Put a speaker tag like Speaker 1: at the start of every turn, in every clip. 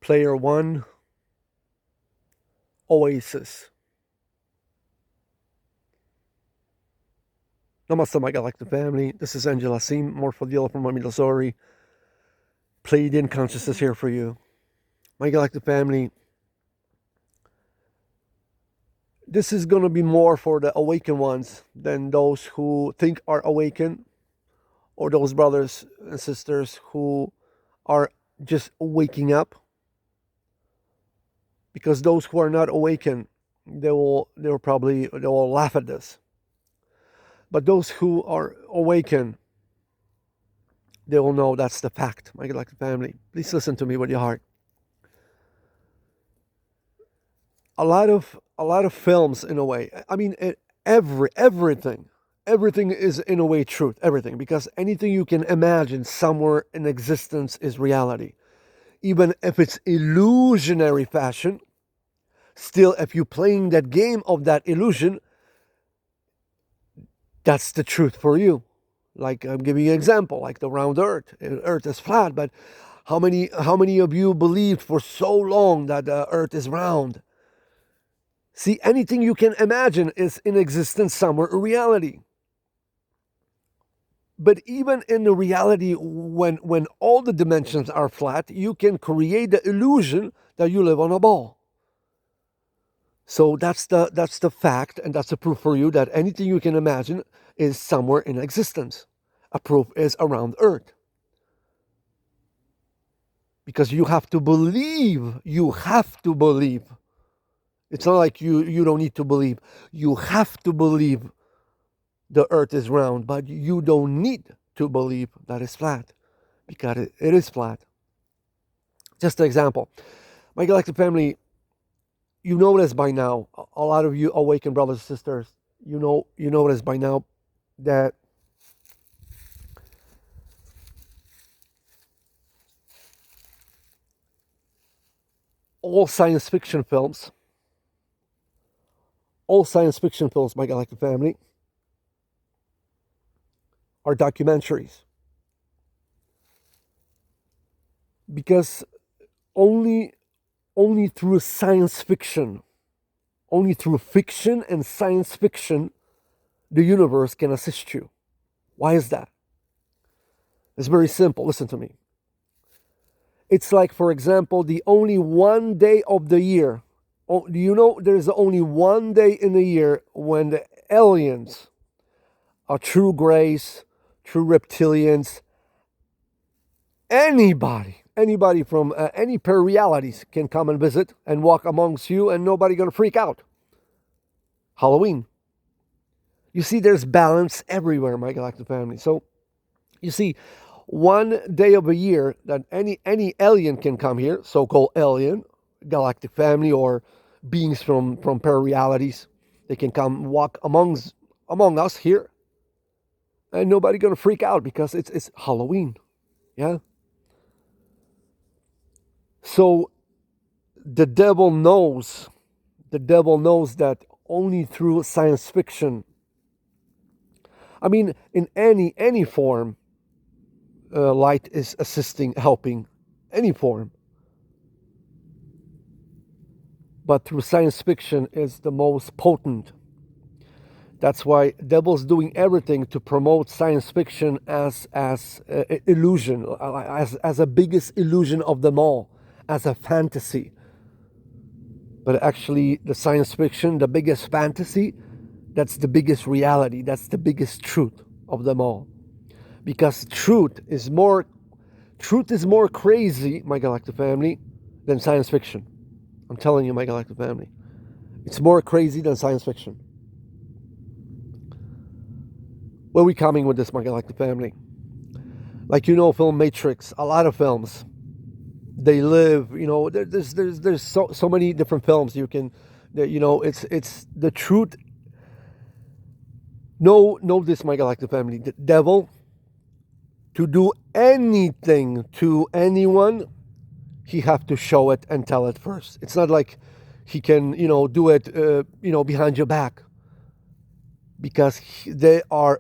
Speaker 1: Player 1, Oasis. Namaste, my galactic family. This is Angela Sim, MOHREPHOH from Missouri. Pleiadian consciousness here for you. My galactic family, this is going to be more for the awakened ones than those who think are awakened, or those brothers and sisters who are just waking up. Because those who are not awakened, they will laugh at this. But those who are awakened, they will know that's the fact, my galactic family. Please listen to me with your heart. A lot of films, in a way. I mean, everything is in a way truth. Everything, because anything you can imagine somewhere in existence is reality, even if it's illusionary fashion. Still, if you're playing that game of that illusion, that's the truth for you. Like, I'm giving you an example, like the round earth. Earth is flat, but how many of you believed for so long that the earth is round? See, anything you can imagine is in existence somewhere in reality. But even in the reality, when all the dimensions are flat, you can create the illusion that you live on a ball. So that's the fact, and that's the proof for you that anything you can imagine is somewhere in existence. A proof is around Earth. Because you have to believe. You have to believe. It's not like you don't need to believe. You have to believe the Earth is round, but you don't need to believe that it's flat, because it is flat. Just an example. My galactic family, you know this by now. A lot of you awakened brothers and sisters, you know this by now, that all science fiction films, my galactic family, are documentaries. Because only through science fiction, only through fiction and science fiction, the universe can assist you. Why is that? It's very simple. Listen to me. It's like, for example, the only one day of the year. Do you know there's only one day in the year when the aliens, are true grays, true reptilians, anybody from any pair realities can come and visit and walk amongst you, and nobody gonna freak out. Halloween. You see, there's balance everywhere, my galactic family. So, you see, one day of a year that any alien can come here, so-called alien, galactic family, or beings from pair realities, they can come walk among us here, and nobody gonna freak out because it's Halloween. Yeah. So the devil knows that only through science fiction, I mean, in any form, light is assisting, helping, any form. But through science fiction is the most potent. That's why devil's doing everything to promote science fiction as illusion, as a biggest illusion of them all, as a fantasy. But actually, the science fiction, the biggest fantasy, that's the biggest reality. That's the biggest truth of them all. Because truth is more crazy, my galactic family, than science fiction. I'm telling you, my galactic family. It's more crazy than science fiction. Where are we coming with this, my galactic family? Like, film Matrix, a lot of films, they live, there's so many different films you can, it's the truth. Know this, my galactic family. The devil, to do anything to anyone, he have to show it and tell it first. It's not like he can, do it, behind your back. Because there are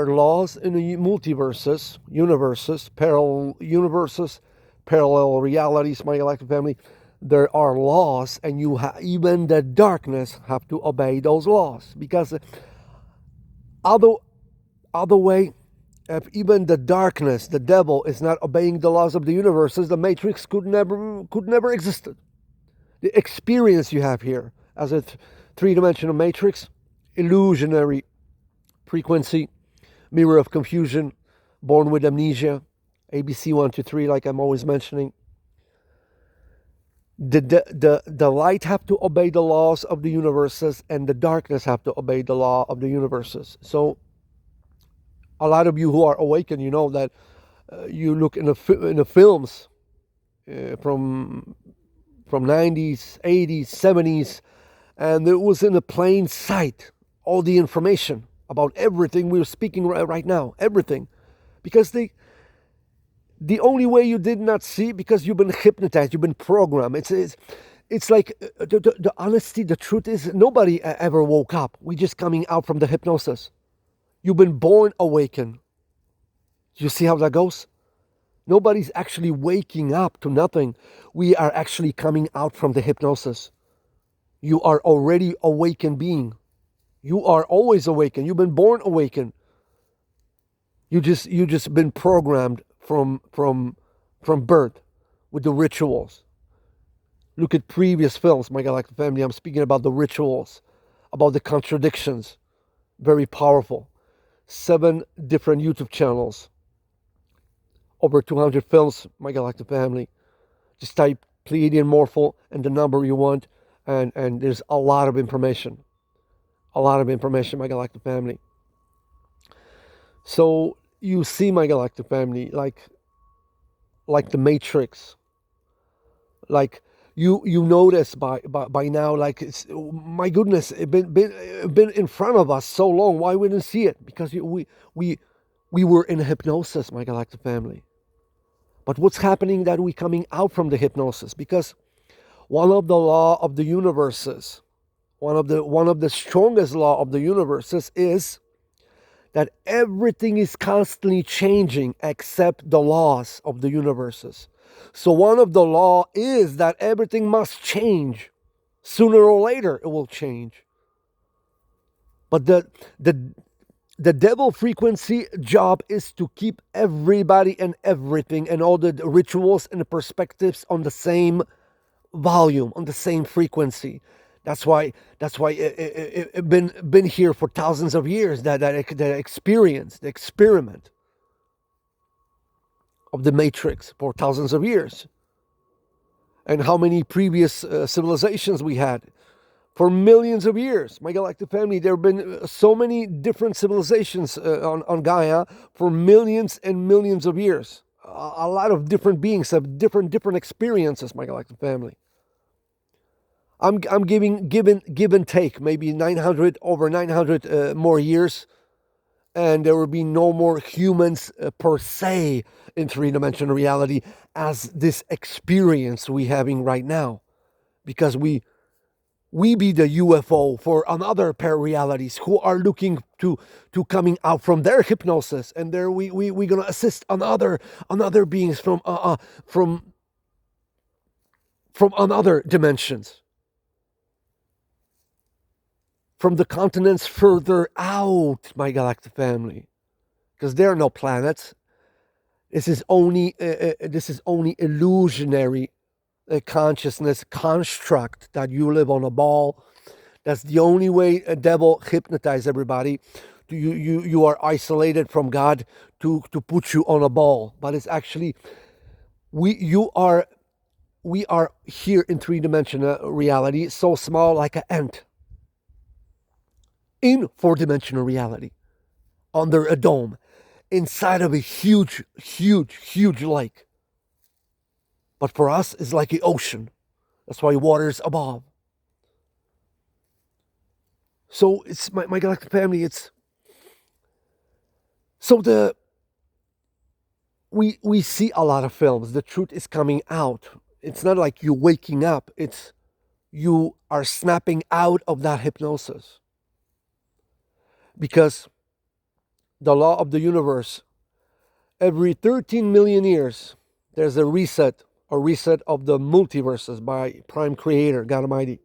Speaker 1: laws in the multiverses, universes, parallel universes, parallel realities, my galactic family, there are laws, and even the darkness have to obey those laws, because other other way, if even the darkness, the devil, is not obeying the laws of the universes, the matrix could never existed. The experience you have here as a three-dimensional matrix, illusionary frequency, mirror of confusion, born with amnesia, ABC 1 to 3, like I'm always mentioning. The light have to obey the laws of the universes, and the darkness have to obey the law of the universes. So a lot of you who are awakened, you know that you look in the films from 90s, 80s, 70s, and it was in a plain sight, all the information about everything we're speaking right now, everything. Because the only way you did not see, because you've been hypnotized, you've been programmed. It's like the honesty, the truth is, nobody ever woke up. We're just coming out from the hypnosis. You've been born awakened. You see how that goes? Nobody's actually waking up to nothing. We are actually coming out from the hypnosis. You are already awakened being. You are always awakened. You've been born awakened. You just been programmed from birth with the rituals. Look at previous films, my galactic family. I'm speaking about the rituals, about the contradictions. Very powerful. 7 different YouTube channels. Over 200 films, my galactic family. Just type Pleiadian Morpho and the number you want, and there's a lot of information. A lot of information, my galactic family. So you see, my galactic family, like the Matrix. Like you notice by now, like, it's, my goodness, it been in front of us so long. Why we didn't see it? Because we were in hypnosis, my galactic family. But what's happening that we coming out from the hypnosis? Because one of the law of the universes, one of the strongest law of the universes is that everything is constantly changing except the laws of the universes. So one of the law is that everything must change. Sooner or later it will change. But the devil frequency job is to keep everybody and everything and all the rituals and the perspectives on the same volume, on the same frequency. That's why it been here for thousands of years. That experience, the experiment of the Matrix for thousands of years, and how many previous civilizations we had for millions of years. My galactic family, there have been so many different civilizations on Gaia for millions and millions of years. A lot of different beings have different experiences. My galactic family. I'm giving give and take, maybe 900 more years, and there will be no more humans per se in three-dimensional reality as this experience we having right now, because we be the UFO for another pair realities who are looking to coming out from their hypnosis, and there we gonna assist another beings from another dimensions, from the continents further out, my galactic family, because there are no planets. This is only illusionary consciousness construct that you live on a ball. That's the only way a devil hypnotize everybody. You are isolated from God to put you on a ball, but it's actually we are here in three-dimensional reality, so small like an ant. In four-dimensional reality, under a dome, inside of a huge lake. But for us, it's like the ocean. That's why water's above. So it's my galactic family. It's so we see a lot of films. The truth is coming out. It's not like you're waking up. It's you are snapping out of that hypnosis. Because the law of the universe, every 13 million years, there's a reset of the multiverses by Prime Creator, God Almighty.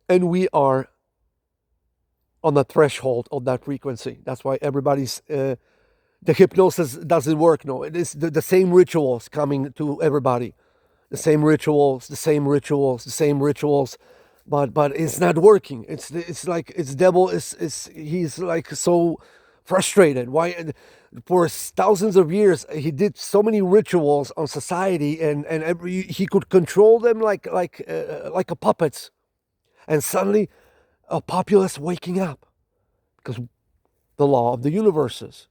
Speaker 1: And we are on the threshold of that frequency. That's why everybody's the hypnosis doesn't work. No, it is the same rituals coming to everybody, the same rituals, but it's not working. It's like it's devil is he's like so frustrated. Why? For thousands of years he did so many rituals on society, and he could control them like a puppets, and suddenly a populace waking up because the law of the universes.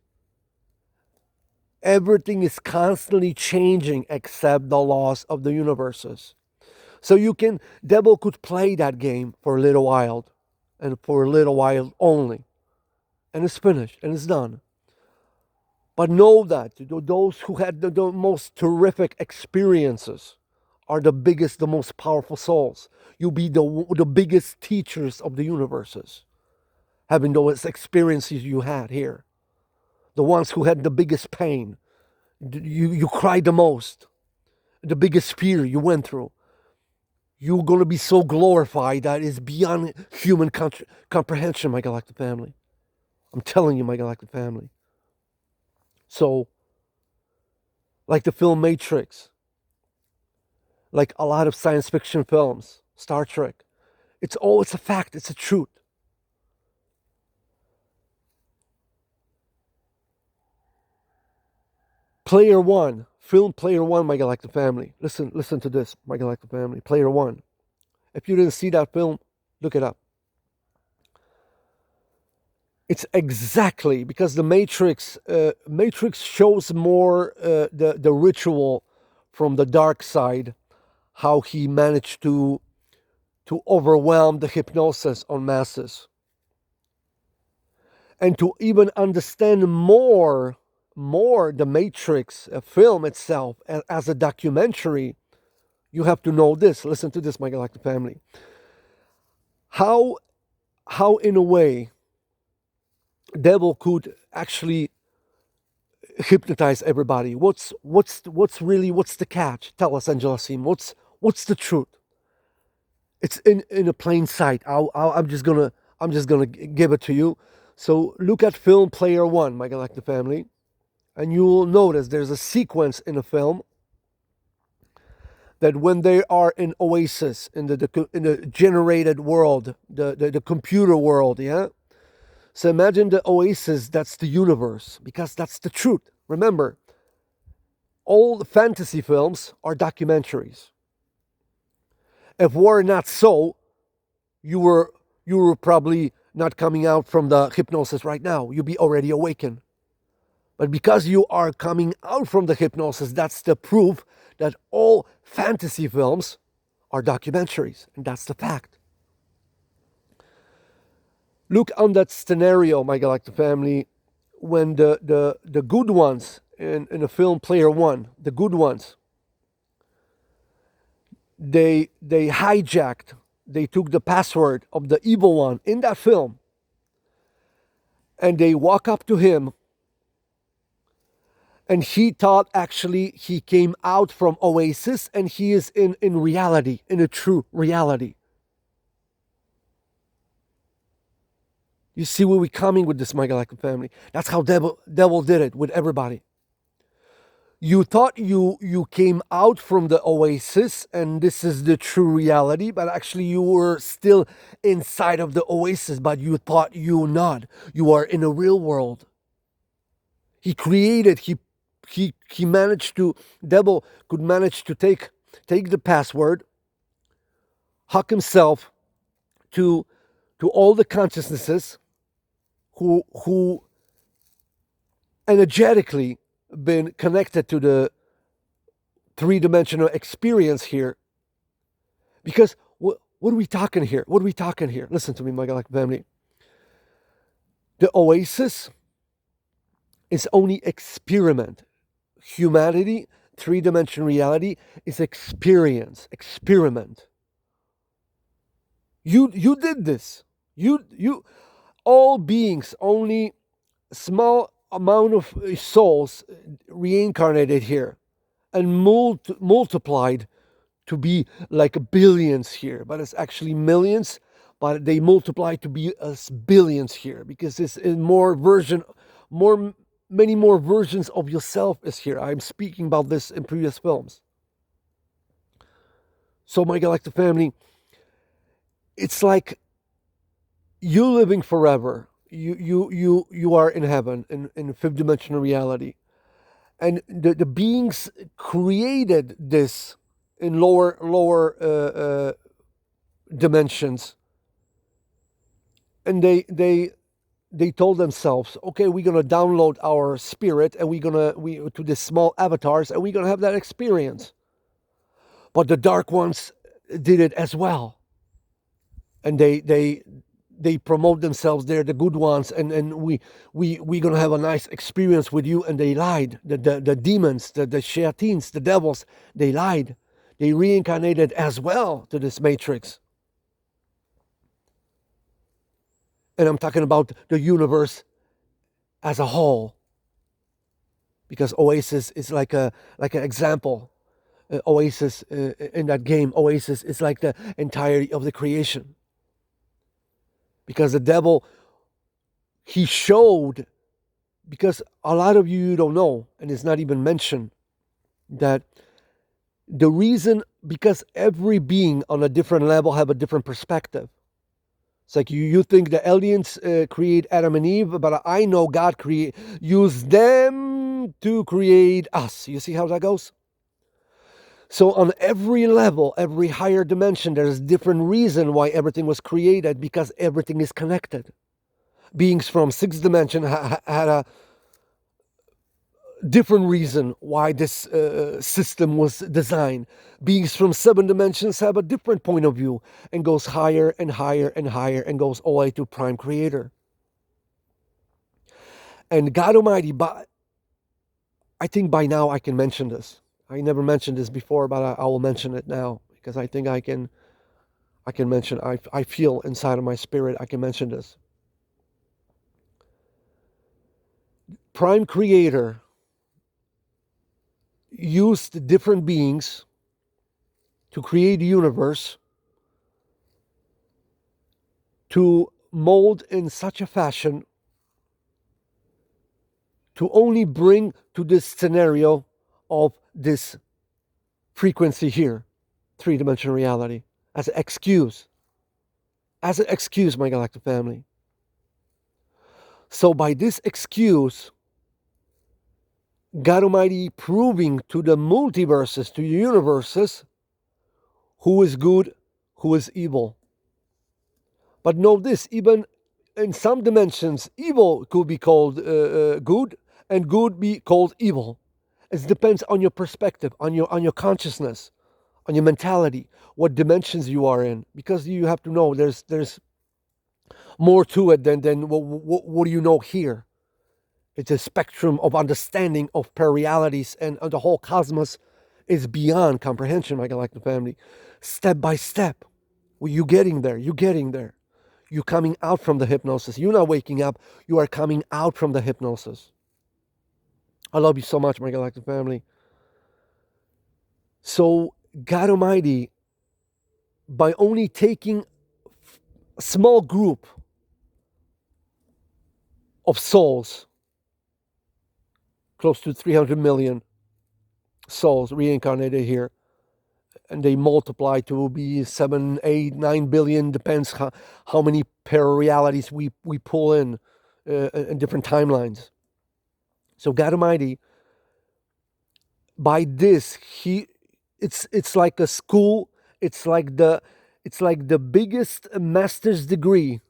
Speaker 1: Everything is constantly changing except the laws of the universes. So devil could play that game for a little while, and for a little while only, and it's finished and it's done. But know that those who had the most terrific experiences are the biggest, the most powerful souls. You'll be the biggest teachers of the universes, having those experiences you had here. The ones who had the biggest pain, you cried the most, the biggest fear you went through. You're going to be so glorified that it's beyond human comprehension, my galactic family. I'm telling you, my galactic family. So, like the film Matrix, like a lot of science fiction films, Star Trek, it's a fact, it's a truth. Film Player One, my galactic family. Listen to this, my galactic family. Player One. If you didn't see that film, look it up. It's exactly because the Matrix shows more the ritual from the dark side, how he managed to overwhelm the hypnosis on masses, and to even understand more the Matrix film itself as a documentary. You have to know this. Listen to this, my galactic family. How in a way devil could actually hypnotize everybody. What's the catch? Tell us, Angela Sim. What's the truth? It's in a plain sight. I'm just gonna give it to you. So look at film Player One, my galactic family, and you will notice there's a sequence in a film that when they are in Oasis in the generated world, the computer world, yeah. So imagine the Oasis. That's the universe, because that's the truth. Remember, all the fantasy films are documentaries. If were not so, you were probably not coming out from the hypnosis right now. You'd be already awakened. But because you are coming out from the hypnosis, that's the proof that all fantasy films are documentaries, and that's the fact. Look on that scenario, my galactic family, when the good ones in the film Player One, the good ones, they hijacked, they took the password of the evil one in that film, and they walk up to him, and he thought actually he came out from Oasis, and he is in reality, in a true reality. You see where we're coming with this, my galactic family? That's how devil did it with everybody. You thought you came out from the Oasis and this is the true reality, but actually you were still inside of the Oasis, but you thought you not. You are in a real world. He created, he managed to, devil could manage to take the password, hook himself to all the consciousnesses who energetically been connected to the three-dimensional experience here. Because what are we talking here? Listen to me, my galactic family. The Oasis is only experiment. Humanity, three-dimensional reality, is experiment. You did this. You all beings, only small amount of souls reincarnated here and multiplied to be like billions here, but it's actually millions, but they multiply to be as billions here because it's in more many more versions of yourself is here. I'm speaking about this in previous films. So my galactic family, it's like you living forever. You are in heaven in fifth dimensional reality, and the beings created this in lower dimensions, and they told themselves, okay, we're gonna download our spirit and we to these small avatars and we're gonna have that experience. But the dark ones did it as well, and they promote themselves, they're the good ones, and we gonna have a nice experience with you. And they lied. The demons, the shayateens, the devils, they lied. They reincarnated as well to this matrix. And I'm talking about the universe as a whole, because Oasis is like an example. Oasis in that game, Oasis is like the entirety of the creation, because the devil, he showed, because a lot of you don't know, and it's not even mentioned, that the reason, because every being on a different level have a different perspective. It's like you think the aliens create Adam and Eve, but I know God used them to create us. You see how that goes? So on every level, every higher dimension, there's different reason why everything was created, because everything is connected. Beings from sixth dimension had a different reason why this system was designed. Beings from seven dimensions have a different point of view and goes higher and higher and higher and goes all the way to Prime Creator. And God Almighty, I think by now I can mention this. I never mentioned this before, but I will mention it now, because I think I can mention, I feel inside of my spirit I can mention this. Prime Creator used different beings to create the universe, to mold in such a fashion to only bring to this scenario of this frequency here, three-dimensional reality, as an excuse. As an excuse, my galactic family. So by this excuse, God Almighty proving to the multiverses, to the universes, who is good, who is evil. But know this, even in some dimensions, evil could be called good, and good be called evil. It depends on your perspective, on your consciousness, on your mentality, what dimensions you are in. Because you have to know there's more to it than what do you know here. It's a spectrum of understanding of pararealities, and the whole cosmos is beyond comprehension, my galactic family. Step by step, you getting there, you getting there. You're coming out from the hypnosis. You're not waking up, you are coming out from the hypnosis. I love you so much, my galactic family. So God Almighty, by only taking a small group of souls, close to 300 million souls reincarnated here, and they multiply to be 7, 8, 9 billion, depends how many pararealities we pull in different timelines. So God Almighty, by this, it's like a school, it's like the biggest master's degree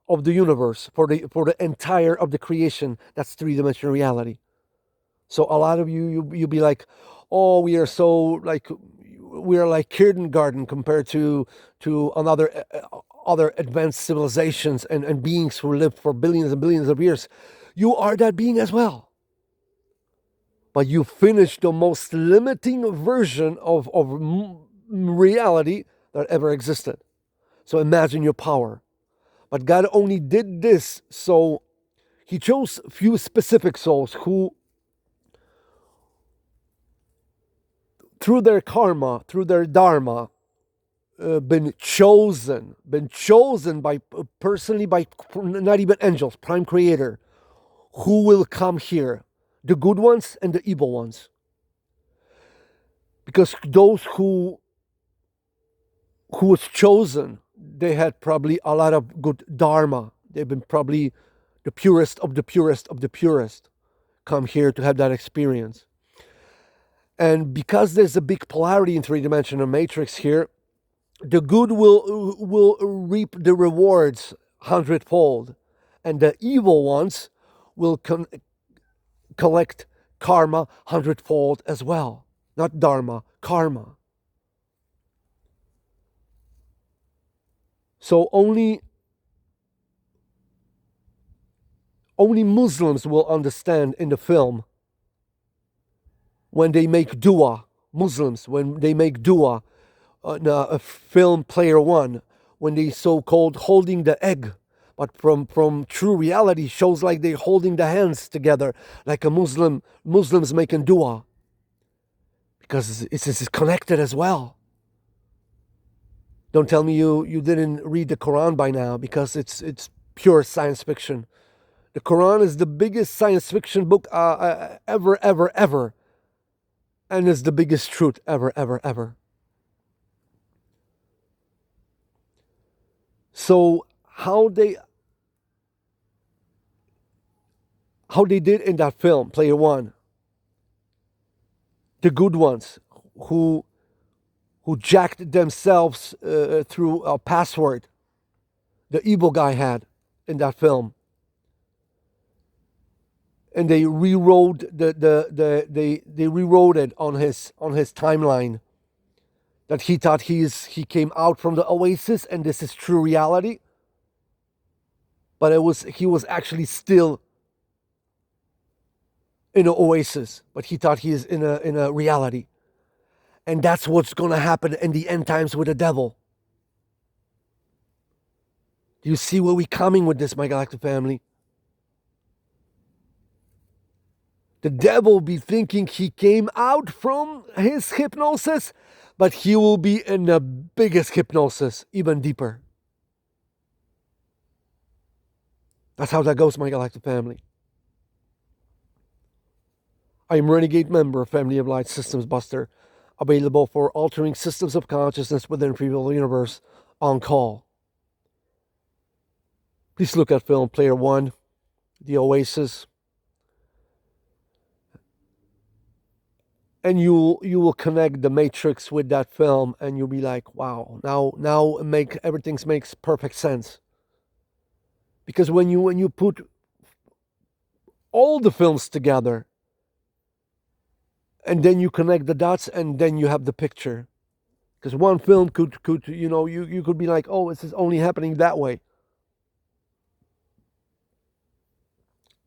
Speaker 1: of the universe for the entire of the creation. That's three-dimensional reality. So a lot of you'll be like, oh, we are like kindergarten compared to another other advanced civilizations and beings who lived for billions and billions of years. You are that being as well. But you finish the most limiting version of reality that ever existed. So imagine your power. But God only did this so He chose few specific souls who, through their karma, through their dharma, been chosen by personally by not even angels, prime creator, who will come here, the good ones and the evil ones. Because those who was chosen, they had probably a lot of good dharma. They've been probably the purest of the purest of the purest, come here to have that experience. And because there's a big polarity in three-dimensional matrix here, the good will reap the rewards 100-fold, and the evil ones will collect karma 100-fold as well. Not dharma, karma. So only Muslims will understand in the film when they make dua. Muslims, when they make dua, a film Player One, when they so-called holding the egg, but from true reality shows like they're holding the hands together, like a Muslims making dua, because it's connected as well. Don't tell me you didn't read the Quran by now, because it's pure science fiction. The Quran is the biggest science fiction book ever, and it's the biggest truth ever. So how they did in that film, Player One, the good ones who jacked themselves through a password the evil guy had in that film, and they rewrote they rewrote it on his timeline, that he thought he came out from the oasis and this is true reality, but he was actually still in an oasis, but he thought he is in a reality. And that's what's going to happen in the end times with the devil. Do you see where we're coming with this, my galactic family? The devil be thinking he came out from his hypnosis, but he will be in the biggest hypnosis, even deeper. That's how that goes, my galactic family. I am Renegade member of Family of Light Systems Buster, available for altering systems of consciousness within free will universe, on call. Please look at film Player One, The Oasis, and you will connect the Matrix with that film, and you'll be like, wow, now everything makes perfect sense. Because when you put all the films together, and then you connect the dots, and then you have the picture. Because one film could you could be like, oh, this is only happening that way.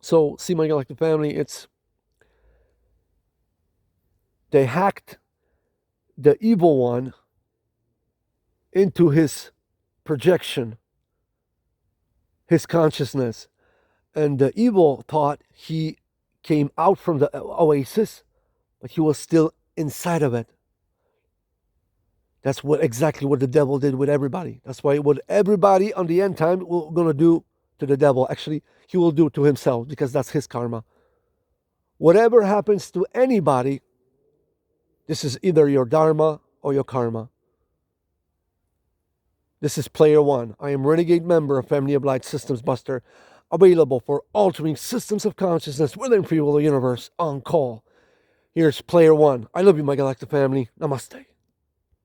Speaker 1: So, see, my galactic family, they hacked the evil one into his projection, his consciousness. And the evil thought he came out from the oasis, but he was still inside of it. That's exactly what the devil did with everybody. That's why what everybody on the end time will going to do to the devil, actually, he will do to himself, because that's his karma. Whatever happens to anybody, this is either your dharma or your karma. This is Player One. I am Renegade member of Family of Light Systems Buster, available for altering systems of consciousness within free will universe, on call. Here's Player One. I love you, my galactic family. Namaste.